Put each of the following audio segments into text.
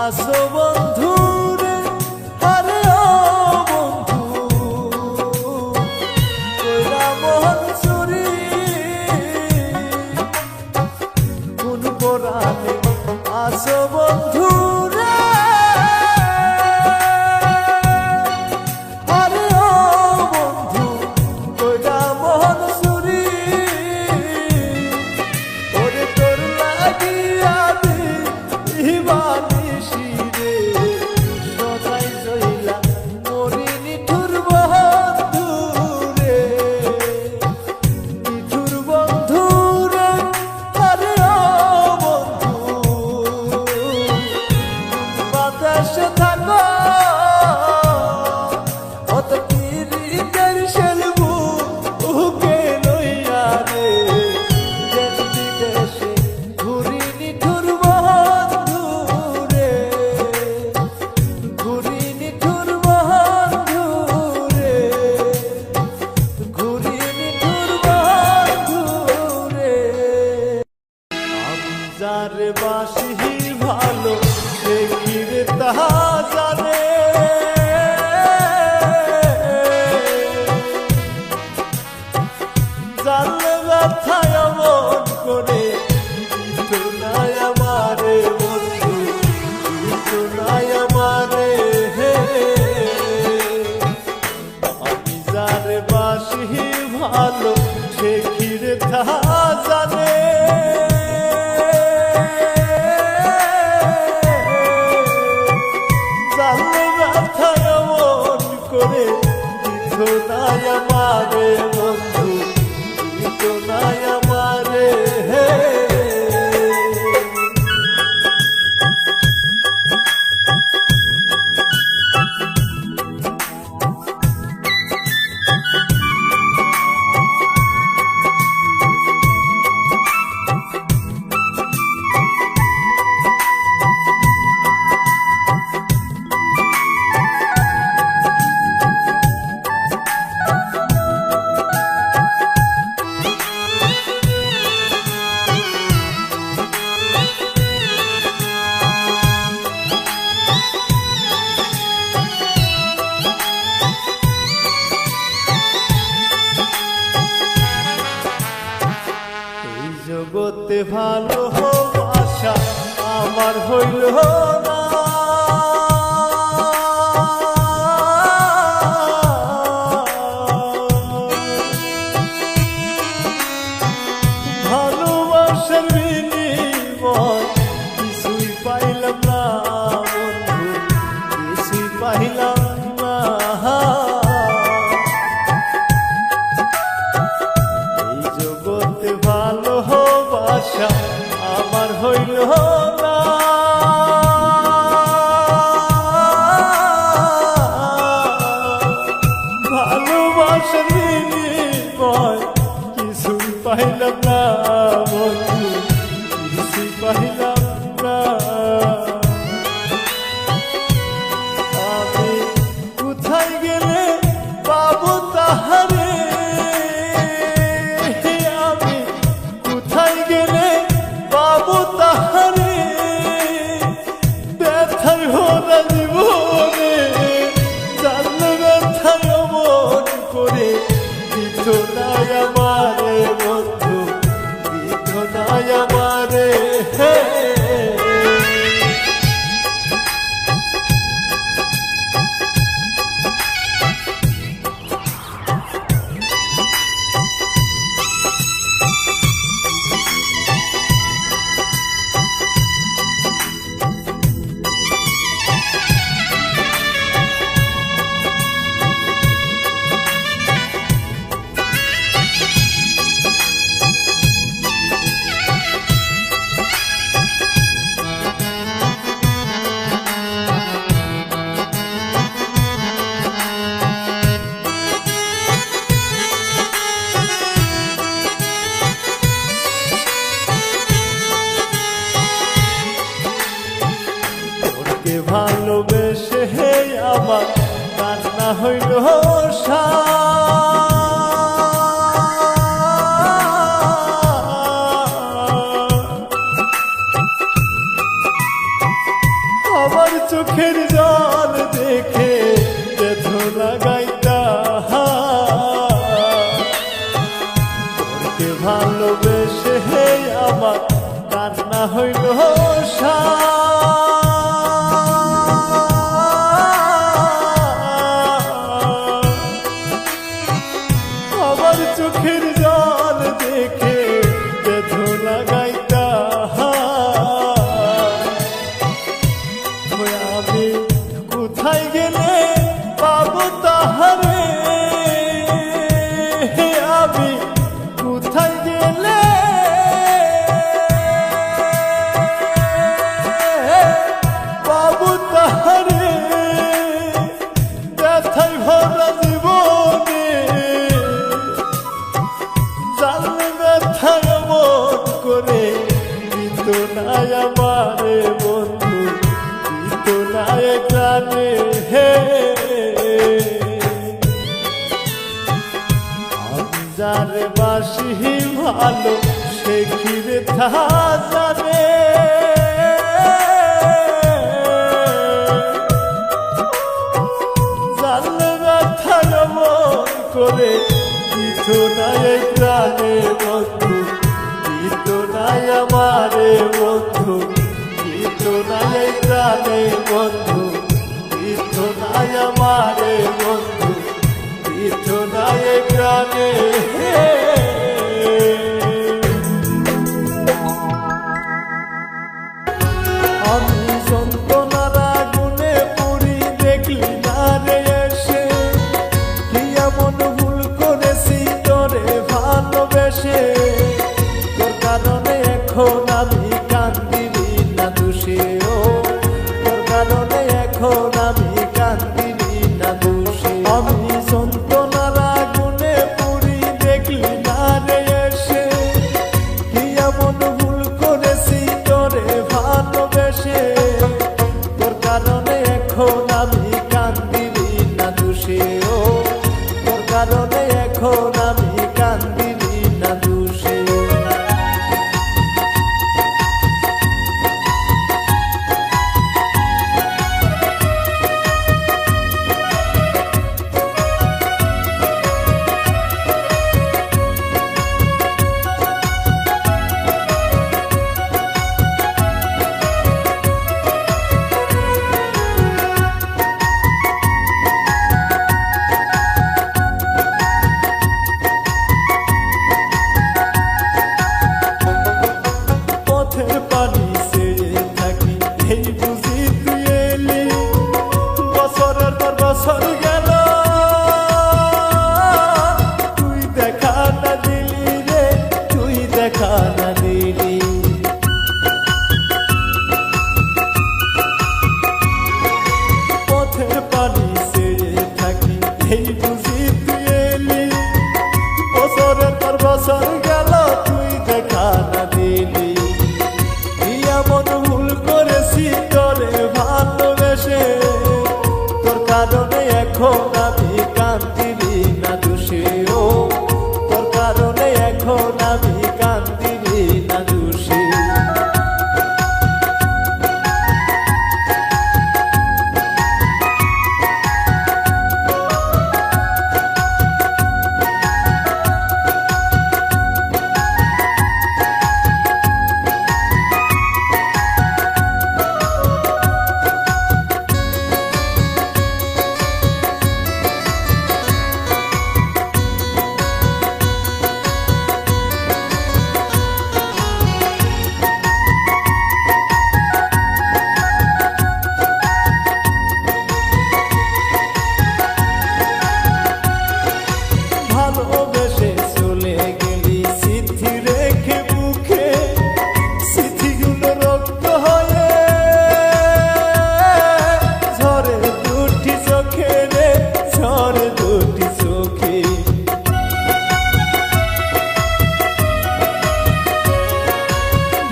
আসো বন্ধু রে, আরে ও বন্ধু, কইরা মন চুরি কোন পরাণে। আসো বন্ধু রে, আরে ও বন্ধু, কইরা মন চুরি। ওরে তোর লাগিয়া দিবানিশি রে, সদাই জইলা মরি নিঠুর বন্ধু রে, নিঠুর বন্ধু রে, আরে ও বন্ধু, বাতাসে থাকো অত পিরিতের সেলবু উকে লইয়া রে, যেতে দেশে ঘুরি নিঠুর বন্ধু রে, ঘুরি নিঠুর বন্ধু রে, ঘুরি নিঠুর বন্ধু রে। আমি যারে বাসি ভালো সে কি রে তাহা জানে, জানলে ব্যথায় এমন করে দিত নাই আমারে বন্ধু, দিত নাই আমারে। আমি যারে বাসি ভালো সে কি রে তাহা জানে, জানলে ব্যথায় এমন করে দিত নাই আমারে বন্ধু, দিত নাই আমারে। এই জগতে ভালোবাসা আমার হইল না, ভালোবাসার বিনিময় কিছুই পাইলাম না বন্ধু, কিছুই পাইলাম না। এই জগতে ভালোবাসা আমার হইল না, ভালোবাসার বিনিময় কিছুই পাইলাম না বন্ধু, কিছুই পাইলাম না। আমি কোথায় গেলে পাবো তাহারে, আমি কোথায় গেলে পাবো তাহারে, ব্যথায় ভরা জীবনে জানলে ব্যথায় অমন করে দিত নাই আমারে বন্ধু, দিত নাই আমারে। ভালোবেসে আমার কান্না হইল আমার চোখের জল দেখে ব্যথা লাগাইতা তোরকে ভালোবেসে আমার কান্না হইল আমার চোখের জল দেখে ব্যথা লাগাইতা আমি কোথায় গেলে পাবো তাহারে আমি কোথায় গেলে পাবো তাহারে ব্যথায় ভরা জীবনে জানলে ব্যথায় মন করে দিত নাই আমারে বন্ধু দিত নাই প্রাণে হে আমি যারে বাসি ভালো সে ঘিরে থা জানে জানলে ব্যথায় মন করে দিত নাই প্রাণে বন্ধু দিত নাই আমারে বন্ধু দিত নাই প্রাণে বন্ধু দিত নাই আমারে বন্ধু দিত নাই প্রাণে আমি যন্ত্রণার আগুনে পুড়ি দেখলি না রে এসে কি এমন ভুল করেছি তোরে ভালোবেসে তোর কারণে এখন আমি কান্দিনি না দোষে ও তোর কারণে এখন আমি কান্দিনি না দোষে আমি যন্ত্রণার আগুনে পুড়ি দেখলি না রে এসে কি এমন ভুল করেছি তোরে ভালোবেসে তোর কারণে এখন আমি কান্দিনি না দোষে ও তোর কারণে এখন আমি কান্দিনি না দোষে পথের পানি চেয়ে থাকি এই বুঝি তুই এলি বছরের পর বছর গেল তুই দেখা না দিলি রে তুই দেখা না দিলি পথের পানি চেয়ে থাকি এই বুঝি তুই এলি বছরের পর বছর গেল তুই দেখা না দিলি এমন ভুল করেছি তোরে ভালোবেসে তোর কারণে এখন আমি কান্দিনি না দোষে ও তোর কারণে এখন আমি কান্দিনি না দোষে ভালোবেসে চলে গেলি স্মৃতি রেখে বুকে স্মৃতিগুলো রক্ত হয়ে ঝরে দুটি চোখে রে ঝরে দুটি চোখে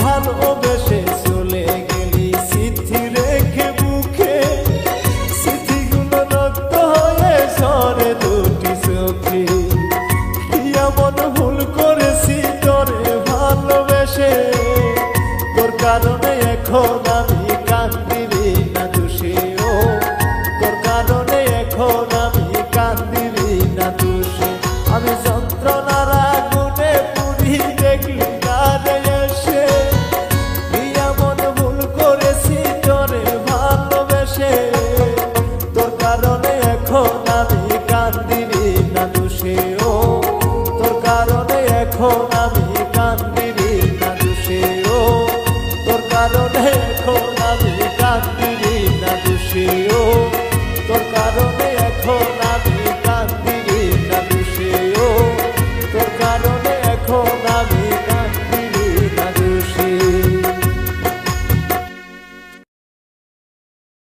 ভালোবেসে চলে গেলি স্মৃতি রেখে বুকে স্মৃতিগুলো রক্ত হয়ে ঝরে দুটি চোখে এমন ভুল করেছি তোরে ভালোবেসে তোর কারণে এখন